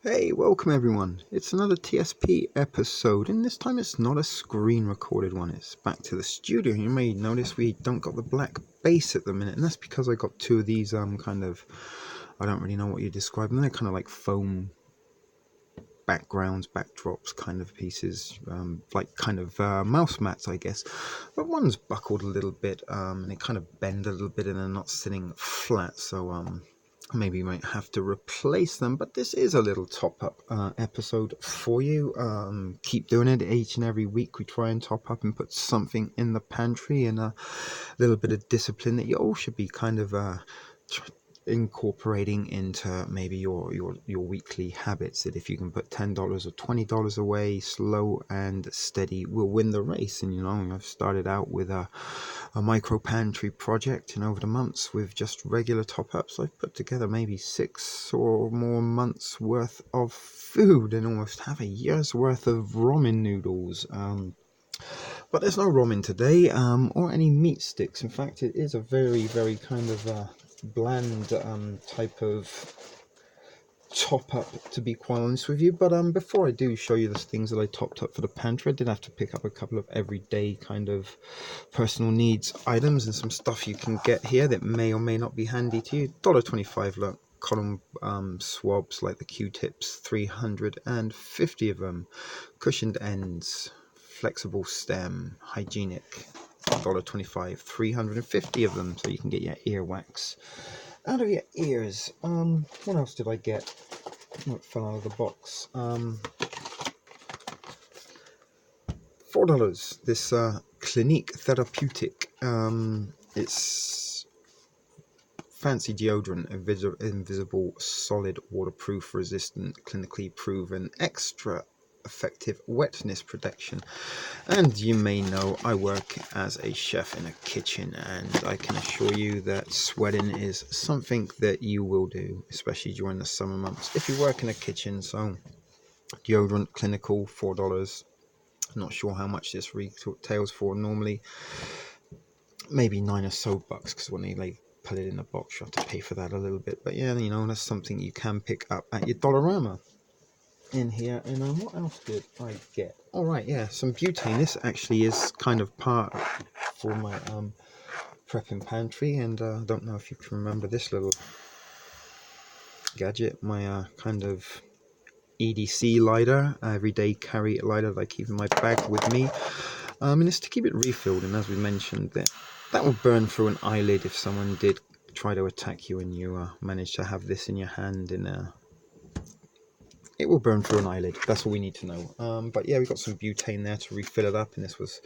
Hey, welcome everyone. It's another TSP episode, and this time it's not a screen recorded one. It's back to the studio. You may notice we don't got the black base at the minute, and that's because I got two of these kind of, I don't really know what you describe them. They're kind of like foam backgrounds, backdrops kind of pieces, like kind of mouse mats, I guess. But one's buckled a little bit, and they kind of bend a little bit, and they're not sitting flat. So maybe you might have to replace them. But this is a little top-up episode for you. Keep doing it each and every week. We try and top up and put something in the pantry, and a little bit of discipline that you all should be kind of incorporating into maybe your weekly habits. That if you can put $10 or $20 away, slow and steady will win the race. And I've started out with a micro pantry project, and over the months with just regular top-ups I've put together maybe 6 or more months worth of food and almost half a year's worth of ramen noodles. But there's no ramen today, or any meat sticks. In fact, it is a very kind of bland type of top up, to be quite honest with you. But before I do show you the things that I topped up for the pantry, I did have to pick up a couple of everyday kind of personal needs items and some stuff you can get here that may or may not be handy to you. $1.25, look, cotton swabs like the Q-tips, 350 of them, cushioned ends, flexible stem, hygienic, $1.25, 350 of them, so you can get your earwax out of your ears. What else did I get? What fell out of the box? $4. This Clinique Therapeutic. It's fancy deodorant, invisible, solid, waterproof, resistant, clinically proven, extra effective wetness protection. And you may know I work as a chef in a kitchen, and I can assure you that sweating is something that you will do, especially during the summer months if you work in a kitchen. So deodorant, clinical, $4. Not sure how much this retails for normally. Maybe 9 or so bucks, because when they put it in the box you have to pay for that a little bit. But yeah, that's something you can pick up at your Dollarama in here. And what else did I get? All right, yeah, some butane. This actually is kind of part for my prepping pantry, and I don't know if you can remember this little gadget, my kind of EDC lighter, everyday carry lighter that I keep in my bag with me, and it's to keep it refilled. And as we mentioned, that will burn through an eyelid if someone did try to attack you and you manage to have this in your hand, and it will burn through an eyelid. That's all we need to know. But yeah, we got some butane there to refill it up, and this was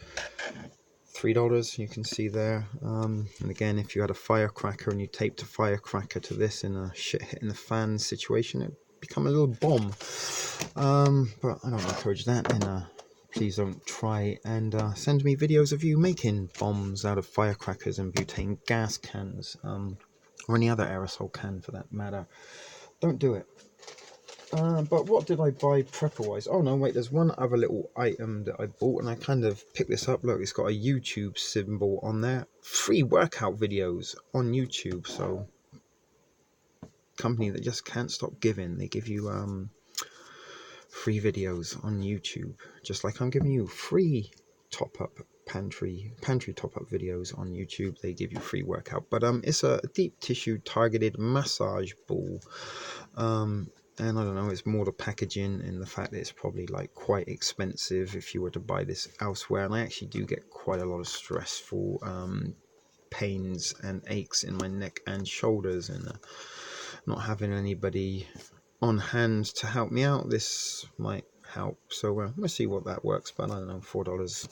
$3, you can see there. And again, if you had a firecracker and you taped a firecracker to this in a shit hitting the fan situation, it would become a little bomb. But I don't encourage that, and please don't try and send me videos of you making bombs out of firecrackers and butane gas cans, or any other aerosol can for that matter. Don't do it. But what did I buy prepper-wise? Oh no, wait, there's one other little item that I bought, and I kind of picked this up. Look, it's got a YouTube symbol on there. Free workout videos on YouTube. So, company that just can't stop giving. They give you free videos on YouTube, just like I'm giving you free top-up pantry top-up videos on YouTube. They give you free workout. But it's a deep tissue targeted massage ball. And I don't know, it's more the packaging and the fact that it's probably like quite expensive if you were to buy this elsewhere. And I actually do get quite a lot of stressful pains and aches in my neck and shoulders, and not having anybody on hand to help me out, this might help. So we'll see what that works. But I don't know, $4,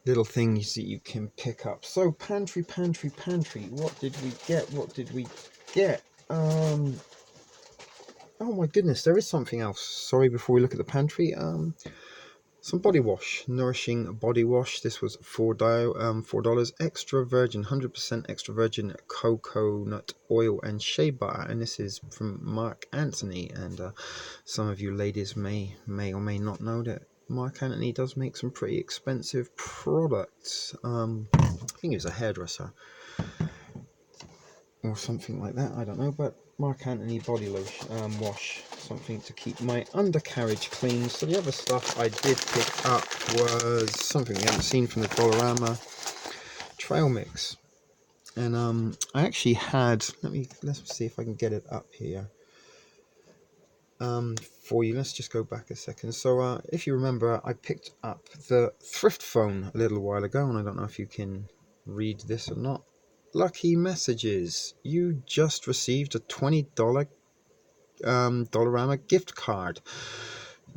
little things that you can pick up. So pantry. What did we get? Oh my goodness, there is something else. Sorry, before we look at the pantry, some body wash, nourishing body wash. This was $4, extra virgin, 100% extra virgin coconut oil and shea butter, and this is from Mark Anthony. And some of you ladies may or may not know that Mark Anthony does make some pretty expensive products. I think he was a hairdresser or something like that, I don't know, but Mark Anthony body lotion, wash, something to keep my undercarriage clean. So the other stuff I did pick up was something we haven't seen from the Dollarama, trail mix. And I actually had, let's see if I can get it up here for you. Let's just go back a second. So if you remember, I picked up the thrift phone a little while ago, and I don't know if you can read this or not. Lucky messages. You just received a $20 Dollarama gift card.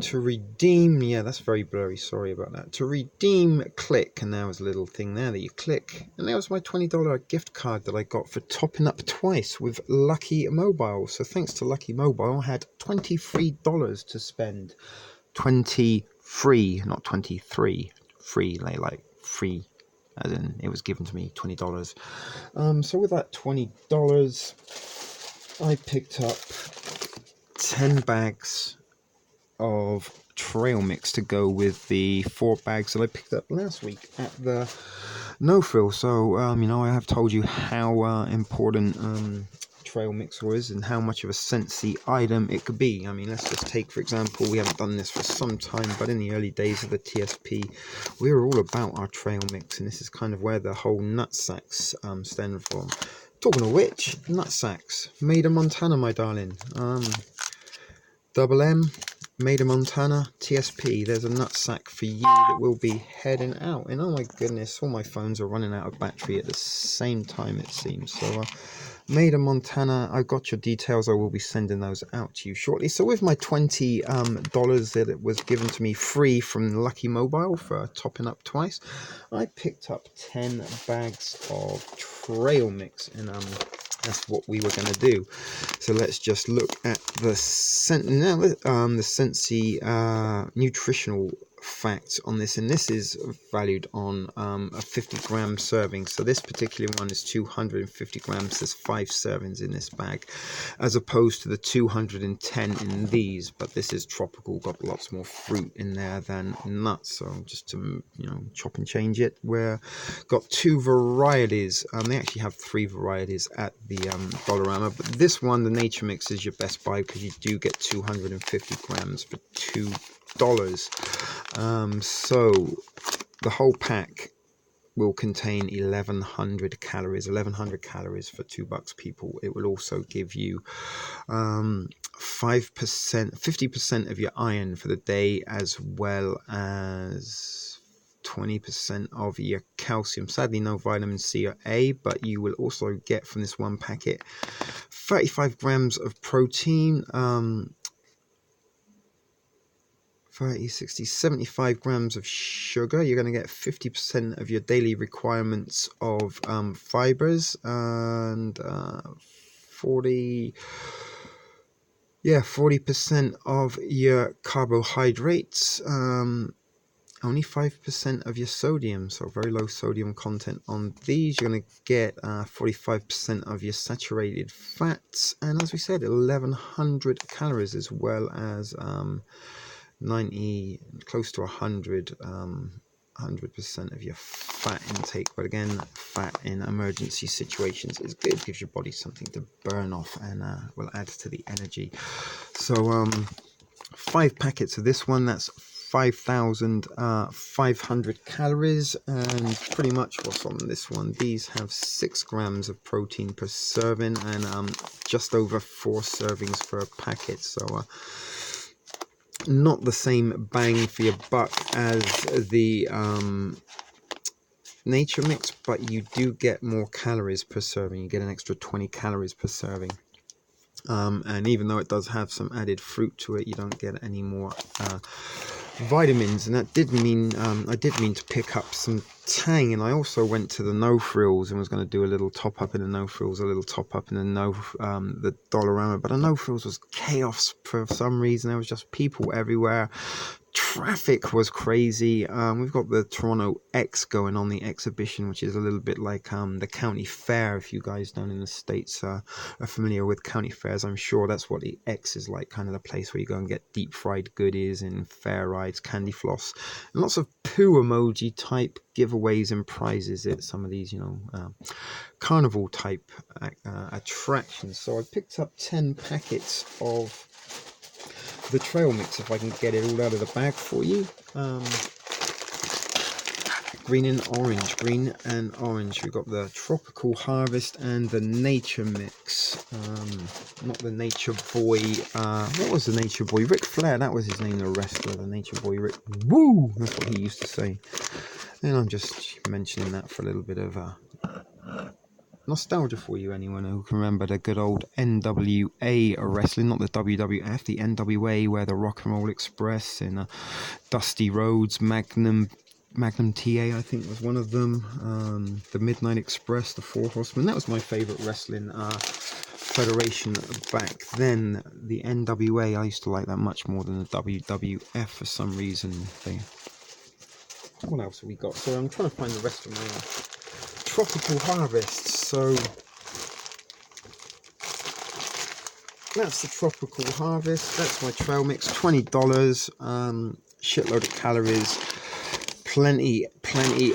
To redeem, yeah, that's very blurry, sorry about that. To redeem, click, and there was a little thing there that you click, and there was my $20 gift card that I got for topping up twice with Lucky Mobile. So thanks to Lucky Mobile, I had $23 to spend. 20 free, not 23 free, like free, as in it was given to me, $20. So with that $20, I picked up 10 bags of trail mix to go with the 4 bags that I picked up last week at the No Frill. So you know, I have told you how important trail mix was and how much of a sensey item it could be. I mean, let's just take, for example, we haven't done this for some time, but in the early days of the TSP, we were all about our trail mix, and this is kind of where the whole nut sacks stem from. Talking of which, nut sacks, made in Montana, my darling. Double M, made in Montana, TSP. There's a nutsack for you that will be heading out. And oh my goodness, all my phones are running out of battery at the same time, it seems. So made in Montana, I got your details. I will be sending those out to you shortly. So with my $20 that it was given to me free from Lucky Mobile for topping up twice, I picked up 10 bags of trail mix, and that's what we were going to do. So let's just look at the Sensei nutritional facts on this, and this is valued on a 50-gram serving. So this particular one is 250 grams. There's 5 servings in this bag, as opposed to the 210 in these. But this is tropical, got lots more fruit in there than nuts. So just to, you know, chop and change it, we're got 2 varieties. They actually have 3 varieties at the Dollarama, but this one, the Nature Mix, is your best buy because you do get 250 grams for $2. So the whole pack will contain 1100 calories. 1100 calories for $2, people. It will also give you 5%, 50% of your iron for the day, as well as 20% of your calcium. Sadly, no vitamin C or A, but you will also get from this one packet 35 grams of protein, 30, 60, 75 grams of sugar. You're going to get 50% of your daily requirements of fibers, and 40% of your carbohydrates, only 5% of your sodium, so very low sodium content on these. You're going to get 45% of your saturated fats, and as we said, 1100 calories, as well as 90, close to 100% of your fat intake. But again, fat in emergency situations is good, gives your body something to burn off, and will add to the energy. So 5 packets of this one, that's 5,500 calories, and pretty much what's on this one. These have 6 grams of protein per serving, and just over 4 servings for a packet. So not the same bang for your buck as the Nature Mix, but you do get more calories per serving. You get an extra 20 calories per serving. And even though it does have some added fruit to it, you don't get any more vitamins. And that did mean I did mean to pick up some Tang, and I also went to the No Frills and was going to do a little top up in the No Frills, a little top up in the Dollarama, but the No Frills was chaos for some reason. There was just people everywhere Traffic was crazy. We've got the Toronto X going on, the exhibition, which is a little bit like the county fair. If you guys down in the States are familiar with county fairs, I'm sure that's what the X is like, kind of the place where you go and get deep fried goodies and fair rides, candy floss, and lots of poo emoji type giveaways and prizes at some of these, carnival type attractions. So I picked up 10 packets of the trail mix, if I can get it all out of the bag for you. Green and orange. We've got the Tropical Harvest and the Nature Mix. Not the Nature Boy. What was the Nature Boy? Ric Flair, that was his name, the wrestler. The Nature Boy Rick. Woo! That's what he used to say. And I'm just mentioning that for a little bit of nostalgia for you, anyone who can remember the good old NWA wrestling, not the WWF, the NWA, where the Rock and Roll Express and Dusty Rhodes, Magnum TA, I think was one of them, the Midnight Express, the Four Horsemen. That was my favourite wrestling federation back then. The NWA, I used to like that much more than the WWF for some reason. What else have we got? So I'm trying to find the rest of my Tropical Harvest. So that's the Tropical Harvest. That's my trail mix. $20. Shitload of calories. Plenty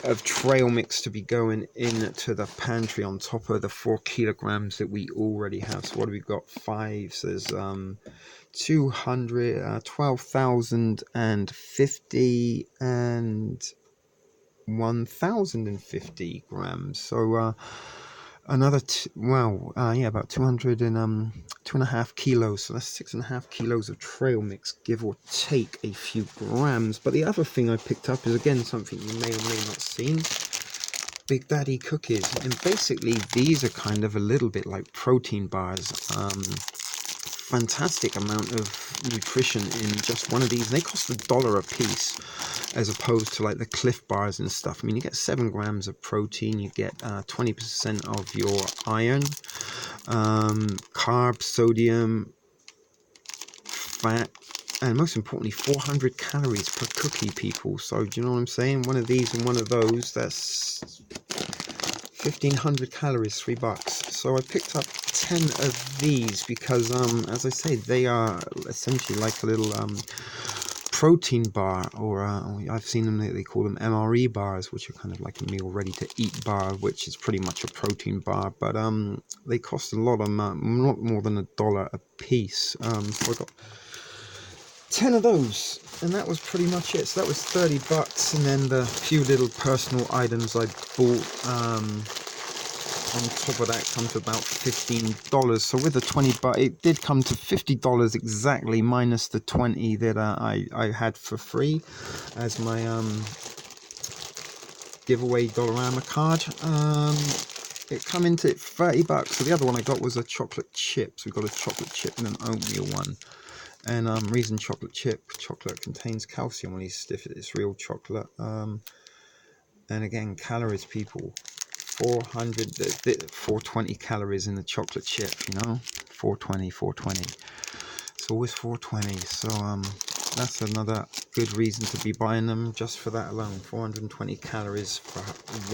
of trail mix to be going into the pantry on top of the 4 kilograms that we already have. So what have we got? 5. So there's 12,050 and 1,050 grams. So another about 200 and 2.5 kilos. So that's 6.5 kilos of trail mix, give or take a few grams. But the other thing I picked up is, again, something you may or may not seen: Big Daddy cookies. And basically these are kind of a little bit like protein bars. Fantastic amount of nutrition in just one of these. They cost $1 a piece, as opposed to like the Cliff bars and stuff. I mean, you get 7 grams of protein, you get 20% of your iron, carbs, sodium, fat, and most importantly 400 calories per cookie, people. So do you know what I'm saying? One of these and one of those, that's 1,500 calories, $3. So I picked up 10 of these because as I say, they are essentially like a little protein bar, or I've seen them, they call them MRE bars, which are kind of like a meal ready to eat bar, which is pretty much a protein bar, but they cost a lot of not more than $1 a piece. So I got 10 of those, and that was pretty much it. So that was $30, and then the few little personal items I bought on top of that come to about $15. So with the 20 but it did come to $50 exactly, minus the 20 that I had for free as my giveaway Dollarama card. It come into $30. So the other one I got was a chocolate chip. So we got a chocolate chip and an oatmeal one. And reason chocolate contains calcium when it's real chocolate. And again, calories, people. 420 calories in the chocolate chip, 420. It's always 420. So that's another good reason to be buying them, just for that alone. 420 calories for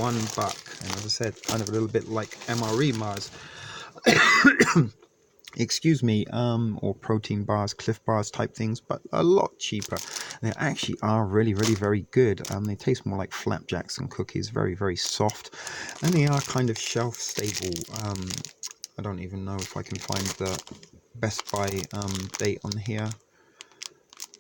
$1. And as I said, kind of a little bit like MRE Mars. Excuse me, or protein bars, Cliff bars type things, but a lot cheaper. They actually are really very good. They taste more like flapjacks and cookies, very, very soft, and they are kind of shelf stable. I don't even know if I can find the Best Buy date on here.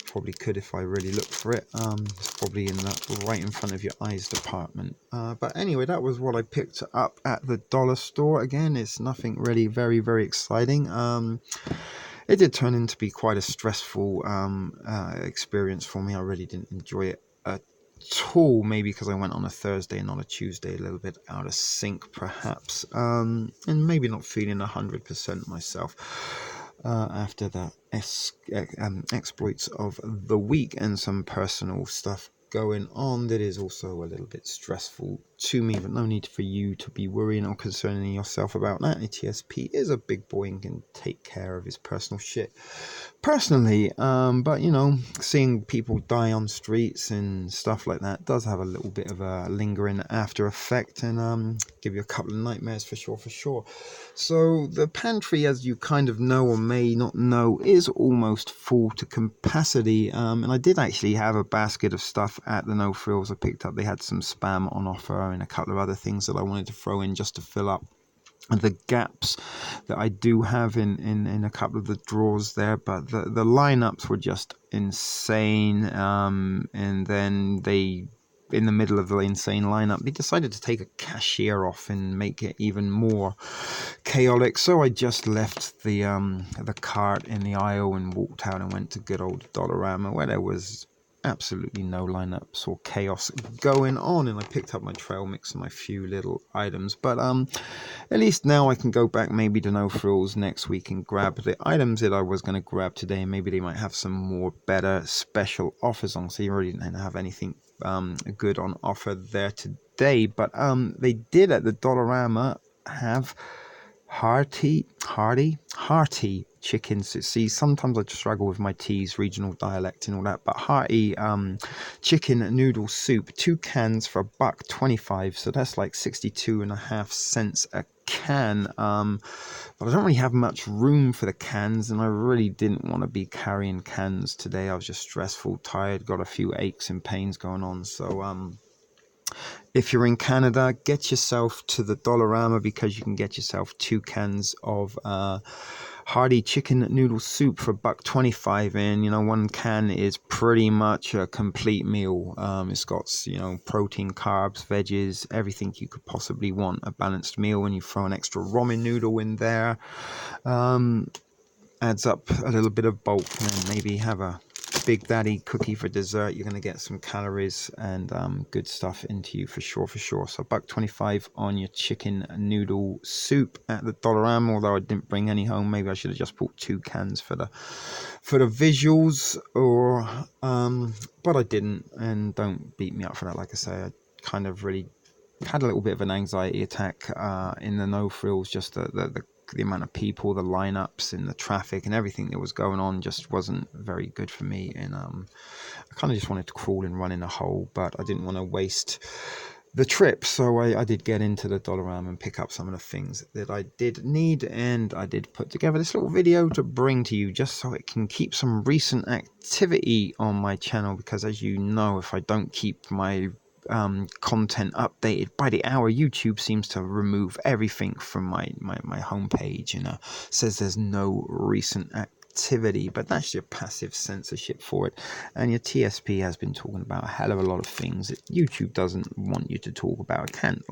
Probably could if I really look for it. It's probably in the right in front of your eyes department. But anyway, that was what I picked up at the dollar store. Again, it's nothing really very exciting. It did turn into be quite a stressful experience for me. I really didn't enjoy it at all. Maybe because I went on a Thursday and not a Tuesday, a little bit out of sync perhaps, and maybe not feeling 100% myself. After the exploits of the week and some personal stuff going on that is also a little bit stressful to me, but no need for you to be worrying or concerning yourself about that. A TSP is a big boy and can take care of his personal shit personally, but you know, seeing people die on streets and stuff like that does have a little bit of a lingering after effect, and give you a couple of nightmares for sure. So the pantry, as you kind of know or may not know, is almost full to capacity, and I did actually have a basket of stuff at the No Frills I picked up. They had some Spam on offer and a couple of other things that I wanted to throw in just to fill up the gaps that I do have in a couple of the drawers there, but the lineups were just insane, and then they, in the middle of the insane lineup, they decided to take a cashier off and make it even more chaotic. So I just left the cart in the aisle and walked out and went to good old Dollarama, where there was absolutely no lineups or chaos going on, and I picked up my trail mix and my few little items. But at least now I can go back maybe to No Frills next week and grab the items that I was going to grab today. Maybe they might have some more better special offers on, so you really didn't have anything good on offer there today. But they did at the Dollarama have hearty chickens. See, sometimes I struggle with my T's, regional dialect and all that, but hearty chicken noodle soup, 2 cans for $1.25, so that's like 62.5 cents a can. But I don't really have much room for the cans, and I really didn't want to be carrying cans today. I was just stressful, tired, got a few aches and pains going on. So if you're in Canada, get yourself to the Dollarama, because you can get yourself 2 cans of hearty chicken noodle soup for $1.25, and you know, 1 can is pretty much a complete meal. It's got, you know, protein, carbs, veggies, everything you could possibly want. A balanced meal. When you throw an extra ramen noodle in there, adds up a little bit of bulk, and maybe have a Big Daddy cookie for dessert. You're going to get some calories and good stuff into you for sure. So $1.25 on your chicken noodle soup at the Dollarama. Although I didn't bring any home, maybe I should have just bought 2 cans for the visuals, or but I didn't, and don't beat me up for that. Like I say, I kind of really had a little bit of an anxiety attack in the No Frills. Just the amount of people, the lineups, and the traffic and everything that was going on just wasn't very good for me. And I kind of just wanted to crawl and run in a hole, but I didn't want to waste the trip. So I did get into the Dollarama and pick up some of the things that I did need, and I did put together this little video to bring to you just so it can keep some recent activity on my channel, because as you know, if I don't keep my content updated by the hour, YouTube seems to remove everything from my homepage, and says there's no recent activity. But that's your passive censorship for it, and your TSP has been talking about a hell of a lot of things that YouTube doesn't want you to talk about. It can't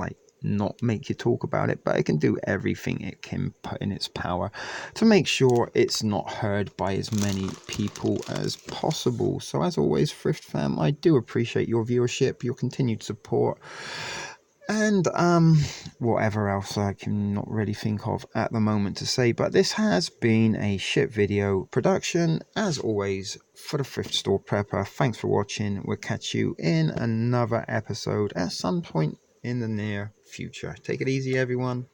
not make you talk about it, but it can do everything it can put in its power to make sure it's not heard by as many people as possible. So as always, Thrift fam, I do appreciate your viewership, your continued support, and whatever else I can not really think of at the moment to say. But this has been a shit video production, as always, for the Thrift Store Prepper. Thanks for watching. We'll catch you in another episode at some point in the near future. Take it easy, everyone.